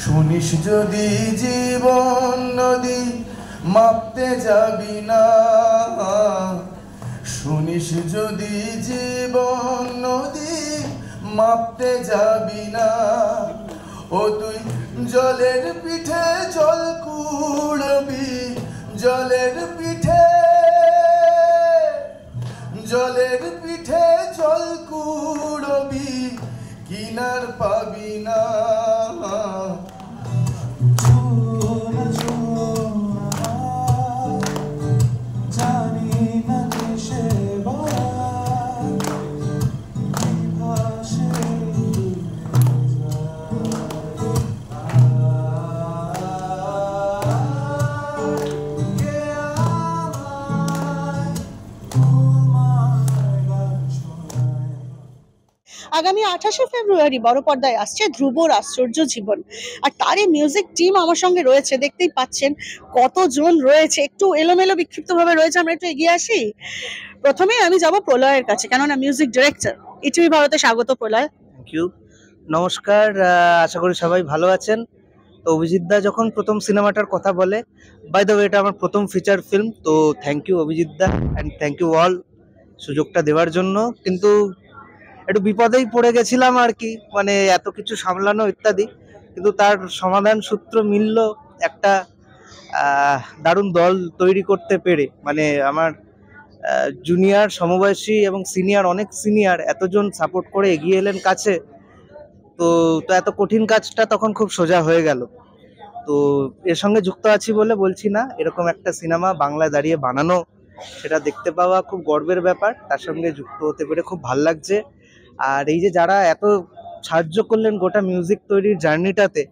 শুনিস যদি জীবন নদী মাপতে যাবি না, শুনিস যদি জীবন নদী মাপতে যাবি না, ও তুই জলের পিঠে জল কুড়বি, জলের পিঠে জলের পিঠে জল কুড়বি, কিনার পাবি না। আগামী 28শে ফেব্রুয়ারি বড় পর্দায় আসছে ধ্রুবর আশ্চর্য জীবন, আর তারই মিউজিক টিম আমার সঙ্গে রয়েছে। দেখতেই পাচ্ছেন কতজন রয়েছে, একটু এলোমেলো বিক্ষিপ্ত ভাবে রয়েছে। আমরা একটু এগিয়ে আসি। প্রথমে আমি যাব প্রলয়ের কাছে, কেননা মিউজিক ডিরেক্টর। ইটিভি ভারতে স্বাগত প্রলয়। থ্যাংক ইউ, নমস্কার। আশা করি সবাই ভালো আছেন। তো অভিজিৎ দা যখন প্রথম সিনেমাটার কথা বলে, বাই দ্য ওয়ে এটা আমার প্রথম ফিচার ফিল্ম, তো thank you Abhijit da and thank you all সুযোগটা দেওয়ার জন্য। কিন্তু একটু বিপদেই পড়ে গেছিলাম আর কি, মানে এত কিছু সামলানো ইত্যাদি, কিন্তু তার সমাধান সূত্র মিলল একটা দারুণ দল তৈরি করতে পেরে। মানে আমার জুনিয়র, সমবয়সী এবং সিনিয়র, অনেক সিনিয়র এতজন সাপোর্ট করে এগিয়ে এলেন কাছে। তো তো এত কঠিন কাজটা তখন খুব সোজা হয়ে গেল। তো এর সঙ্গে যুক্ত আছি বলে বলছি না, এরকম একটা সিনেমা বাংলায় দাঁড়িয়ে বানানো, সেটা দেখতে পাওয়া খুব গর্বের ব্যাপার। তার সঙ্গে যুক্ত হতে পেরে খুব ভাল লাগছে। আর এই যে যারা এত সাহায্য করলেন গোটা মিউজিক তৈরির জার্নিটাতে,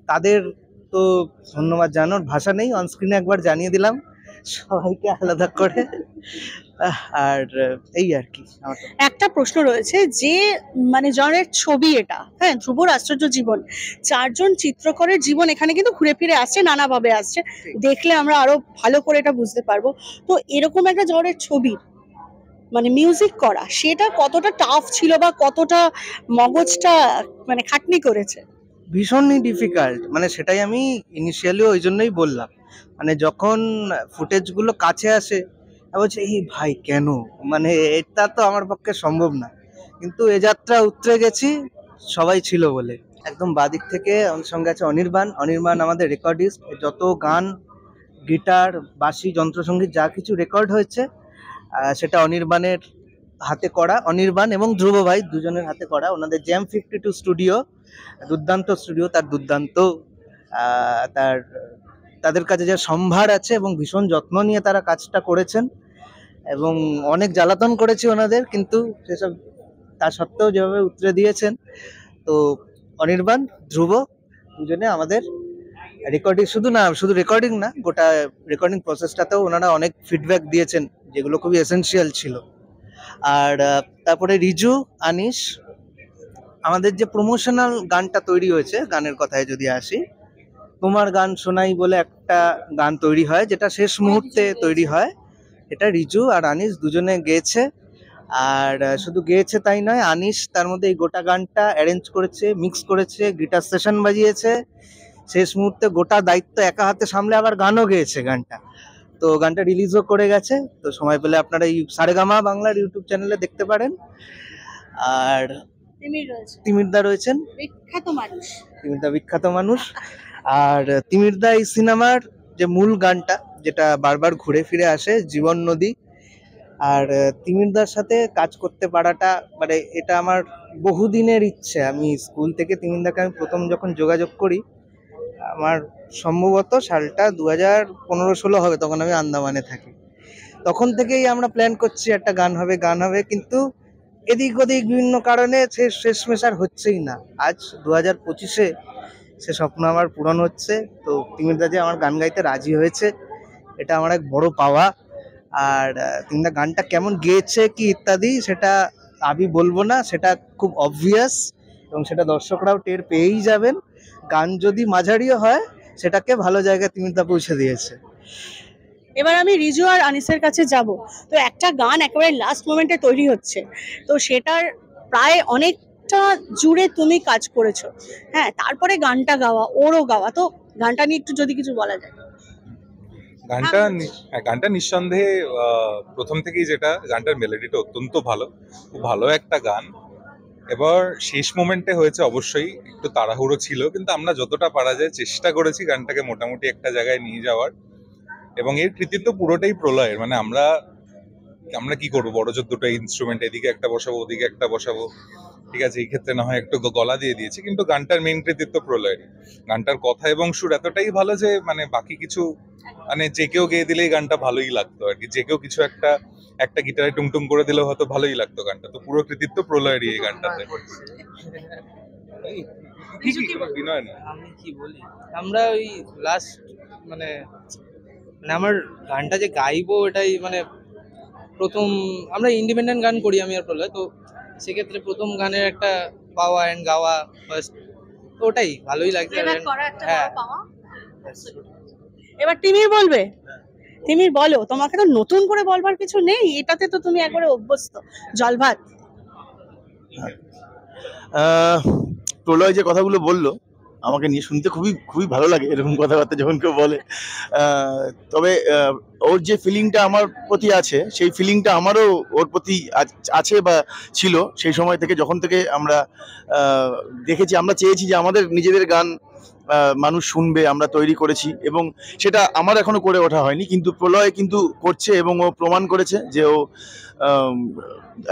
তাদের তো ধন্যবাদ জানানোর ভাষা নেই। অনস্ক্রিনে একবার জানিয়ে দিলাম সবাইকে আলাদা করে। আর এই আর কি। একটা প্রশ্ন রয়েছে যে মানে জনের ছবি এটা, হ্যাঁ, ধ্রুবর আশ্চর্য জীবন, চারজন চিত্রকরের জীবন এখানে কিন্তু ঘুরে ফিরে আসছে, নানাভাবে আসছে। দেখলে আমরা আরো ভালো করে এটা বুঝতে পারবো। তো এরকম একটা জনের ছবি মানে মিউজিক করা, সেটা কতটা টাফ ছিল বা কতটা মগজটা মানে খাটনি করেছে? ভীষণই ডিফিকাল্ট, মানে সেটাই আমি ইনিশিয়ালি ওই জন্যই বললাম। মানে যখন ফুটেজগুলো কাছে আসে বলছে এই ভাই কেন, মানে এটা তো আমার পক্ষে সম্ভব না। কিন্তু এ যাত্রা উতরে গেছি সবাই ছিল বলে। একদম বাদিক থেকে আমার সঙ্গে আছে অনির্বাণ। অনির্বাণ আমাদের রেকর্ডিস্ট। যত গান, গিটার, বাঁশি, যন্ত্রসঙ্গীত যা কিছু রেকর্ড হয়েছে সেটা অনির্বাণের হাতে করা। অনির্বাণ এবং ধ্রুব ভাই দুজনের হাতে করা। ওনাদের জ্যাম 52 স্টুডিও, দুর্দান্ত স্টুডিও, তার দুর্দান্ত তাদের কাছে যে সম্ভার আছে এবং ভীষণ যত্ন নিয়ে তারা কাজটা করেছেন, এবং অনেক জ্বালাতন করেছি ওনাদের, কিন্তু সেসব তা সত্ত্বেও যেভাবে উতরে দিয়েছেন। তো অনির্বাণ, ধ্রুব দুজনে আমাদের রেকর্ডিং, শুধু রেকর্ডিং না, গোটা রেকর্ডিং প্রসেসটাতেও ওনারা অনেক ফিডব্যাক দিয়েছেন, যেগুলো খুবই এসেনশিয়াল ছিল। আর তারপরে রিজু, আনিস, আমাদের যে প্রমোশনাল গানটা তৈরি হয়েছে, গানের কথায় যদি আসি, তোমার গান শোনাই বলে একটা গান তৈরি হয়, যেটা শেষ মুহূর্তে তৈরি হয়। এটা রিজু আর আনিস দুজনে গেয়েছে। আর শুধু গেয়েছে তাই নয়, আনিস তার মধ্যে এই গোটা গানটা অ্যারেঞ্জ করেছে, মিক্স করেছে, গিটার সেশন বাজিয়েছে, শেষ মুহূর্তে গোটা দায়িত্ব একা হাতে সামলে আবার গানও গেয়েছে গানটা। তো গানটা রিলিজও করে গেছে। তো সময় পেলে আপনারা এই সারেগামা বাংলার ইউটিউব চ্যানেলে দেখতে পারেন। আর তিমিরদা রয়েছেন, বিখ্যাত মানুষ। তিমিরদা বিখ্যাত মানুষ। আর তিমিরদা এই সিনেমার যে মূল গানটা, যেটা বারবার ঘুরে ফিরে আসে, জীবন নদী। আর তিমিরদার সাথে কাজ করতে পারাটা, মানে এটা আমার বহুদিনের ইচ্ছে। আমি স্কুল থেকে তিমিরদাকে আমি প্রথম যখন যোগাযোগ করি, আমার সম্ভবত সালটা 2015-16 হবে, তখন আমি আন্দামানে থাকি। তখন থেকেই আমরা প্ল্যান করছি একটা গান হবে, কিন্তু এদিক ওদিক বিভিন্ন কারণে শেষমেশ আর হচ্ছেই না। আজ 2025-এ সে স্বপ্ন আমার পূরণ হচ্ছে। তো তিমিরদা যে আমার গান গাইতে রাজি হয়েছে, এটা আমার এক বড় পাওয়া। আর তিমিরদা গানটা কেমন গেয়েছে কি ইত্যাদি সেটা আমি বলবো না, সেটা খুব অবভিয়াস, এবং সেটা দর্শকরাও টের পেয়েই যাবেন। গান যদি মাঝারিও হয়, সেটাকে ভালো জায়গায় তিমিরদা পৌঁছে দিয়েছে। এবার আমি রিজু আর আনিসের কাছে যাব। তো একটা গান একেবারে লাস্ট মোমেন্টে তৈরি হচ্ছে, তো সেটার প্রায় অনেক অনেকটা জুড়ে তুমি কাজ করেছো, হ্যাঁ, তারপরে গানটা গাওয়া, ওরও গাওয়া, তো গানটা নিয়ে একটু যদি কিছু বলা যায়। গানটা নিঃসন্দেহে প্রথম থেকেই যেটা, গানটার মেলোডিটা অত্যন্ত ভালো, খুব ভালো একটা গান। এবার শেষ মোমেন্টে হয়েছে অবশ্যই একটু তাড়াহুড়ো ছিল, কিন্তু আমরা যতটা পারা যায় চেষ্টা করেছি গানটাকে মোটামুটি একটা জায়গায় নিয়ে যাওয়ার। এবং এর কৃতিত্ব পুরোটাই প্রলয়ের। মানে আমরা কি করবো, বড় জোর দুটো ইনস্ট্রুমেন্ট, এদিকে একটা বসাবো ওদিকে একটা বসাবো, ঠিক আছে, এই ক্ষেত্রে না হয় একটু গলা দিয়ে দিয়েছি, কিন্তু গানটার মেইন কৃতিত্ব প্রলয়ের। গানটার কথা এবং সুর এতটাই ভালো যে মানে বাকি কিছু মানে যে কেউ গেয়ে দিলেই গানটা ভালোই লাগতো আর কি, যে কেউ কিছু একটা গিটারে টুংটুং করে দিলেও হয়তো ভালোই লাগতো গানটা। তো পুরো কৃতিত্ব প্রলয়েরই এই গানটাতে। বিনয় না, আমি কি বলি, আমরা ওই লাস্ট মানে মানে আমার গানটা যে গাইবো এটাই মানে প্রথম, আমরা ইন্ডিপেন্ডেন্ট গান করি আমি আর প্রলয়, তো সেক্ষেত্রে প্রথম গানের একটা পাওয়া অ্যান্ড গাওয়া ফার্স্ট, তো ওটাই ভালোই লাগছে। হ্যাঁ, এবার তিমির বলবে, তিমির বলো, তোমাকে তো নতুন করে বলবার কিছু নেই, এটাতে তো তুমি একবারে অভ্যস্ত, জল ভাত। প্রলয় যে কথাগুলো বললো আমাকে নিয়ে শুনতে খুবই খুবই ভালো লাগে এরকম কথাবার্তা যখন কেউ বলে। তবে ওর যে ফিলিংটা আমার প্রতি আছে, সেই ফিলিংটা আমারও ওর প্রতি আছে বা ছিল সেই সময় থেকে, যখন থেকে আমরা দেখেছি, আমরা চেয়েছি যে আমাদের নিজেদের গান মানুষ শুনবে, আমরা তৈরি করেছি, এবং সেটা আমার এখনো করে ওঠা হয়নি, কিন্তু প্রলয় কিন্তু করছে এবং ও প্রমাণ করেছে যে ও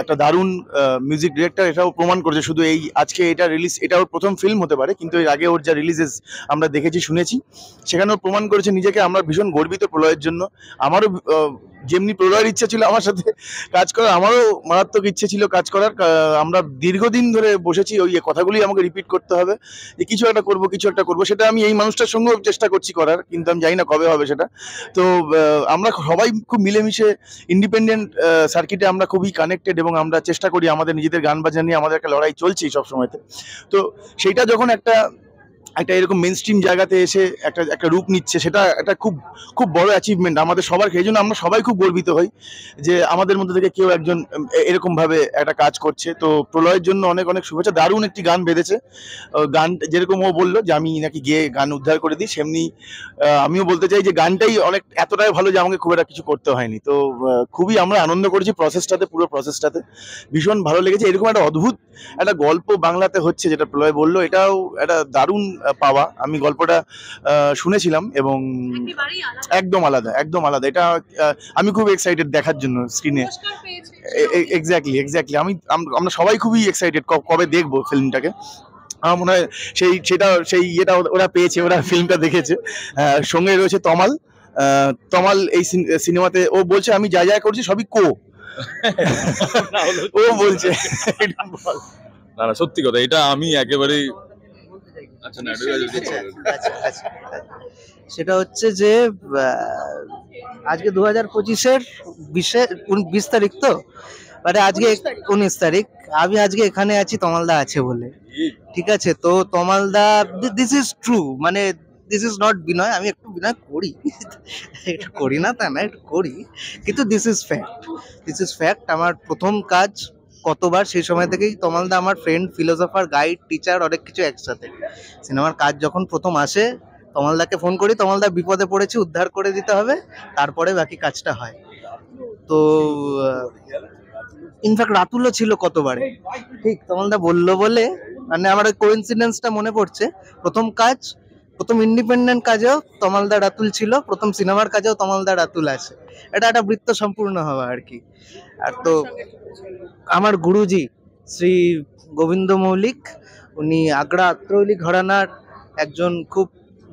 একটা দারুণ মিউজিক ডিরেক্টর, এটাও প্রমাণ করেছে। শুধু এই আজকে এটা রিলিজ, এটা ওর প্রথম ফিল্ম হতে পারে, কিন্তু এর আগে ওর যা রিলিজেস আমরা দেখেছি শুনেছি, সেখানেও প্রমাণ করেছে নিজেকে। আমরা ভীষণ গর্বিত প্রলয়ের জন্য। আমারও যেমনি প্রলয়ের ইচ্ছা ছিল আমার সাথে কাজ করার, আমারও মারাত্মক ইচ্ছে ছিল কাজ করার। আমরা দীর্ঘদিন ধরে বসেছি ওই কথাগুলি আমাকে রিপিট করতে হবে যে কিছু একটা করবো কিছু একটা করবো, সেটা আমি এই মানুষটার সঙ্গেও চেষ্টা করছি করার, কিন্তু আমি জানি না কবে হবে সেটা। তো আমরা সবাই খুব মিলেমিশে ইন্ডিপেন্ডেন্ট সার্কিটে আমরা খুবই কানেক্টেড, এবং আমরা চেষ্টা করি আমাদের নিজেদের গান বাজনা নিয়ে, আমাদের একটা লড়াই চলছেই সবসময়তে। তো সেইটা যখন একটা এরকম মেন স্ট্রিম জায়গাতে এসে একটা রূপ নিচ্ছে, সেটা একটা খুব খুব বড় অ্যাচিভমেন্ট আমাদের সবার। সেই জন্য আমরা সবাই খুব গর্বিত হই যে আমাদের মধ্যে থেকে কেউ একজন এরকম ভাবে একটা কাজ করছে। তো প্রলয়ের জন্য অনেক অনেক শুভেচ্ছা। দারুণ একটি গান বেঁধেছে। গান যেরকম ও বললো যে আমি নাকি গিয়ে গান উদ্ধার করে দিই, সেমনি আমিও বলতে চাই যে গানটাই এতটাই ভালো যে আমাকে খুব একটা কিছু করতে হয়নি। তো খুবই আমরা আনন্দ করেছি প্রসেসটাতে, পুরো প্রসেসটাতে ভীষণ ভালো লেগেছে। এরকম একটা অদ্ভুত একটা গল্প বাংলাতে হচ্ছে, যেটা প্রলয় বললো, এটাও একটা দারুণ পাওয়া। আমি গল্পটা শুনেছিলাম এবং একদম আলাদা, একদম আলাদা। এটা আমি খুব এক্সাইটেড দেখার জন্য স্ক্রিনে। এক্স্যাক্টলি আমরা সবাই খুবই এক্সাইটেড কবে দেখবো ফিল্মটাকে। আমার মনে হয় সেই ইয়েটা ওরা পেয়েছে, ওরা ফিল্মটা দেখেছে। সঙ্গে রয়েছে তমাল এই সিনেমাতে। ও বলছে আমি যা যা করছি সবই ও বলছে। না না, সত্যি কথা, এটা আমি একেবারেই সেটা হচ্ছে যে আজকে 2025-এর 20 তারিখ, তো মানে আজকে 19 তারিখ। আমি আজকে এখানে আছি তমালদা আছে বলে, ঠিক আছে? তো তমালদা, দিস ইজ ট্রু, মানে দিস ইজ নট বিনয়। আমি একটু বিনয় করি, একটু করি না তা না, একটু করি, কিন্তু দিস ইজ ফ্যাক্ট। আমার প্রথম কাজ কতবার, সেই সময় থেকেই তমালদা আমার ফ্রেন্ড, ফিলোসফার, গাইড, টিচার, অনেক কিছু একসাথে। সিনেমার কাজ যখন প্রথম আসে তমালদাকে ফোন করি, তমালদা বিপদে পড়েছি, উদ্ধার করে দিতে হবে, তারপরে বাকি কাজটা হয়। তো ইনফ্যাক্ট রাতুলও ছিল কতবারে, ঠিক তমালদা বললো বলে মানে আমার ওই কোইন্সিডেন্সটা মনে পড়ছে। প্রথম ইন্ডিপেন্ডেন্ট কাজেও তমালদা রাতুল ছিল, প্রথম সিনেমার কাজেও তমালদা রাতুল আছে। এটা একটা বৃত্ত সম্পূর্ণ হওয়া আর কি। আর তো আমার গুরুজি শ্রী গোবিন্দ মৌলিক, উনি আগ্রা আত্রৌলি ঘরানার একজন খুব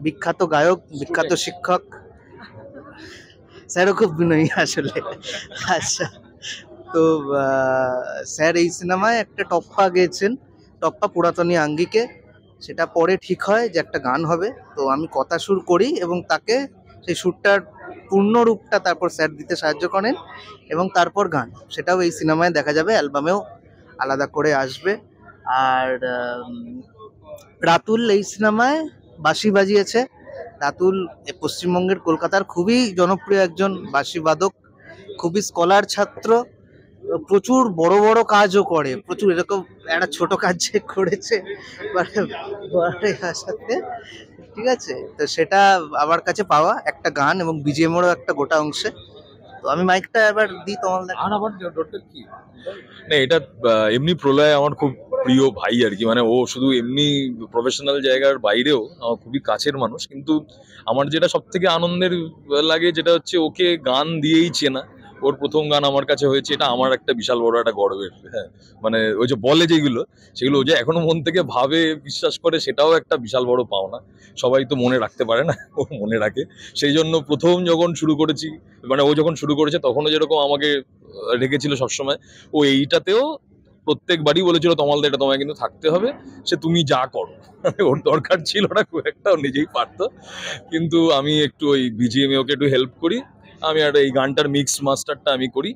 বিখ্যাত গায়ক, বিখ্যাত শিক্ষক। স্যারও খুব বিনয়ী আসলে। আচ্ছা, তো স্যার এই সিনেমায় একটা টপ্পা গেয়েছেন, টপ্পা পুরাতনী আঙ্গিকে। সেটা পরে ঠিক হয় যে একটা গান হবে, তো আমি কথা সুর করি এবং তাকে সেই সুরটার পূর্ণ রূপটা তারপর স্যার দিতে সাহায্য করেন, এবং তারপর গান। সেটাও এই সিনেমায় দেখা যাবে, অ্যালবামেও আলাদা করে আসবে। আর রাতুল এই সিনেমায় বাঁশি বাজিয়েছে। রাতুল পশ্চিমবঙ্গের কলকাতার খুবই জনপ্রিয় একজন বাঁশি বাদক, খুবই স্কলার ছাত্র, প্রচুর বড় বড় কাজও করে, প্রচুর এরকম একটা ছোট কাজ যে করেছে মানে বলার সাথে, ঠিক আছে? তো সেটা আমার কাছে পাওয়া একটা গান এবং বিজিএমেরও একটা গোটা অংশে। তো আমি মাইকটা এবার দিই তোমাদের। আর আবার ডটটা কি না, এটা এমনি প্রলয় আমার খুব প্রিয় ভাই আর কি, মানে ও শুধু এমনি প্রফেশনাল জায়গার বাইরেও আমার খুবই কাছের মানুষ। কিন্তু আমার যেটা সব থেকে আনন্দের লাগে যেটা হচ্ছে ওকে গান দিয়েই চেনা। ওর প্রথম গান আমার কাছে হয়েছে, এটা আমার একটা বিশাল বড় একটা গর্বের। হ্যাঁ, মানে ওই যে বলে যেগুলো, সেগুলো ও যে এখনো মন থেকে ভাবে, বিশ্বাস করে, সেটাও একটা বিশাল বড় পাওনা। সবাই তো মনে রাখতে পারে না, ও মনে রাখে। সেই জন্য প্রথম যখন শুরু করেছি, মানে ও যখন শুরু করেছে তখনও যেরকম আমাকে রেখেছিল সবসময়, ও এইটাতেও প্রত্যেকবারই বলেছিল তমালদা এটা তোমায় কিন্তু থাকতে হবে, সে তুমি যা করো। ওর দরকার ছিল না খুব একটা, ও নিজেই পারতো। কিন্তু আমি একটু ওই বিজিএম ওকে একটু হেল্প করি, আমি আর এই গানটার মিক্স মাস্টারটা আমি করি,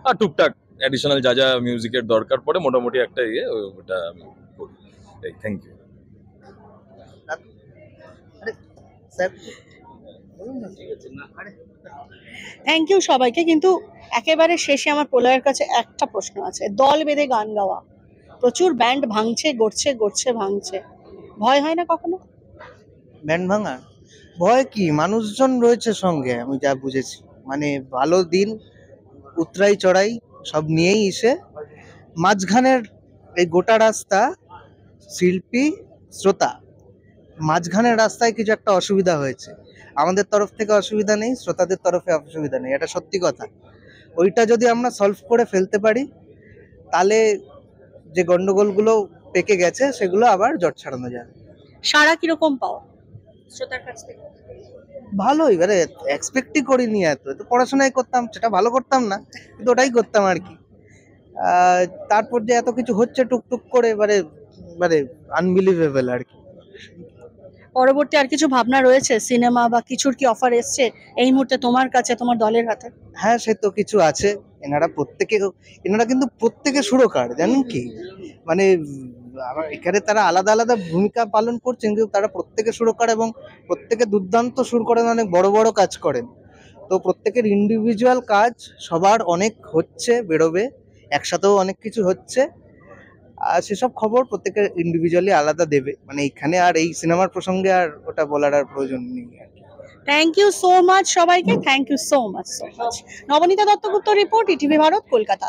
আর টুকটাক অ্যাডিশনাল যা যা মিউজিকের দরকার পড়ে মোটামুটি একটা ওটা আমি করি। এই থ্যাংক ইউ। স্যার বলুন না। ঠিক আছে না, আরে থ্যাংক ইউ সবাইকে। কিন্তু একেবারে শেষে আমার প্রলয়ের কাছে একটা প্রশ্ন আছে। দল বেঁধে গান গাওয়া, প্রচুর ব্যান্ড ভাঙছে, গড়ছে ভাঙছে, ভয় হয় না কখনো? ব্যান্ড ভাঙা ভয় কি, মানুষজন রয়েছে সঙ্গে, আমি যা বুঝেছি। মানে ভালো দিন উতরাই চড়াই সব নিয়েই এসে মাঝখানের এই গোটা রাস্তা, শিল্পী শ্রোতা, মাঝখানের রাস্তায় কিছু একটা অসুবিধা হয়েছে। আমাদের তরফ থেকে অসুবিধা নেই, শ্রোতাদের তরফে অসুবিধা নেই, এটা সত্যি কথা। ওইটা যদি আমরা সলভ করে ফেলতে পারি, তাহলে যে গন্ডগোলগুলো পেকে গেছে সেগুলো আবার জট ছাড়ানো যাবে। সারা কিরকম পাও শ্রোতার কাছ থেকে? ভালো, এবারে এক্সপেক্টই করিনি এত তো পড়াশোনাই করতাম, সেটা ভালো করতাম না, কিন্তু ওটাই করতাম আর কি। তারপর যে এত কিছু হচ্ছে টুকটুক করে, এবারে মানে আনবিলিভেবল আর কি। পরবর্তী আর কিছু ভাবনা রয়েছে, সিনেমা বা কিছুর কি অফার এসছে এই মুহূর্তে তোমার কাছে, তোমার দলের হাতে? হ্যাঁ, সে তো কিছু আছে। এনারা কিন্তু প্রত্যেকে সুরকার, জানেন কি? মানে আমার এখানে তারা আলাদা আলাদা ভূমিকা পালন করছেন, কিন্তু তারা প্রত্যেকে সুরকার এবং প্রত্যেকে দুর্দান্ত সুর করেন, অনেক বড় বড় কাজ করেন। তো প্রত্যেকের ইন্ডিভিজুয়াল কাজ সবার অনেক হচ্ছে, বেরোবে, একসাথেও অনেক কিছু হচ্ছে। আর সেসব খবর প্রত্যেকের ইন্ডিভিজুয়ালি আলাদা দেবে, মানে এখানে আর এই সিনেমার প্রসঙ্গে আর ওটা বলার আর প্রয়োজন নেই আর কি। থ্যাংক ইউ সো মাচ সবাইকে, thank you so much. Nabanita Duttagupta report, ETV Bharat, Kolkata.